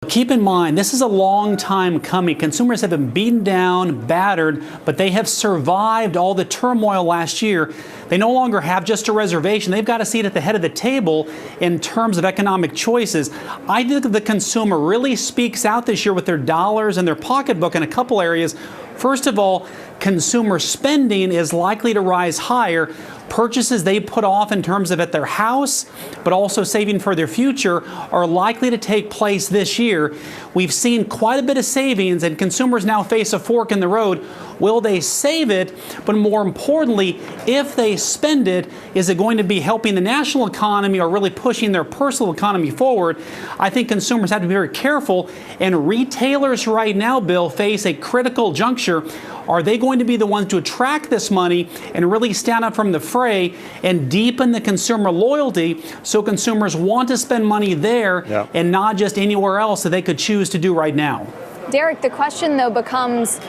Keep in mind, this is a long time coming. Consumers have been beaten down, battered, but they have survived all the turmoil last year. They no longer have just a reservation. They've got a seat at the head of the table in terms of economic choices. I think the consumer really speaks out this year with their dollars and their pocketbook in a couple areas. First of all, consumer spending is likely to rise higher. Purchases they put off in terms of at their house, but also saving for their future, are likely to take place this year. We've seen quite a bit of savings, and consumers now face a fork in the road. Will they save it? But more importantly, if they spend it, is it going to be helping the national economy or really pushing their personal economy forward? I think consumers have to be very careful, and retailers right now, Bill, face a critical juncture. Are they going to be the ones to attract this money and really stand up from the fray and deepen the consumer loyalty so consumers want to spend money there and not just anywhere else that they could choose to do right now? Derrick, the question, though, becomes,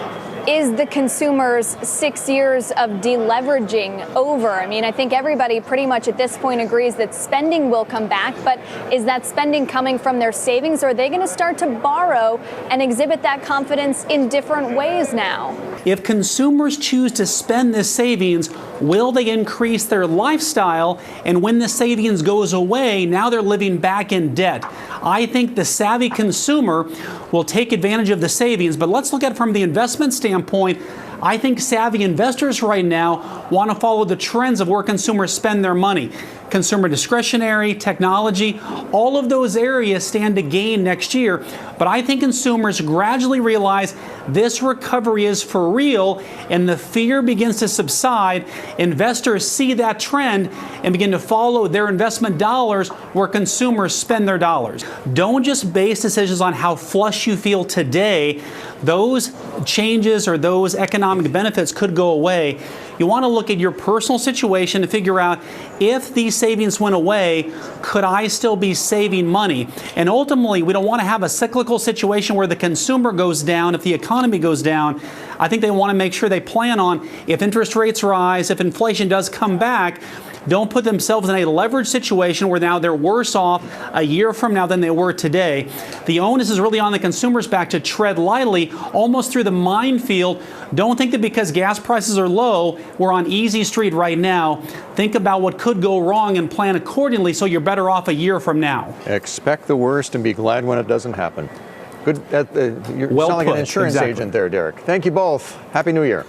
is the consumer's 6 years of deleveraging over? I mean, I think everybody pretty much at this point agrees that spending will come back, but is that spending coming from their savings, or are they going to start to borrow and exhibit that confidence in different ways now? If consumers choose to spend this savings, will they increase their lifestyle? And when the savings goes away, now they're living back in debt. I think the savvy consumer will take advantage of the savings, but let's look at it from the investment standpoint. I think savvy investors right now want to follow the trends of where consumers spend their money. Consumer discretionary, technology, all of those areas stand to gain next year. But I think consumers gradually realize this recovery is for real, and the fear begins to subside. Investors see that trend and begin to follow their investment dollars where consumers spend their dollars. Don't just base decisions on how flush you feel today. Those changes or those economic benefits could go away. You want to look at your personal situation to figure out, if these savings went away, could I still be saving money? And ultimately, we don't want to have a cyclical situation where the consumer goes down if the economy goes down. I think they want to make sure they plan on, if interest rates rise, if inflation does come back, don't put themselves in a leveraged situation where now they're worse off a year from now than they were today. The onus is really on the consumer's back to tread lightly, almost through the minefield. Don't think that because gas prices are low, we're on easy street right now. Think about what could go wrong and plan accordingly so you're better off a year from now. Expect the worst and be glad when it doesn't happen. Good. You're well sounding like put. an insurance Exactly. agent there, Derrick. Thank you both. Happy New Year.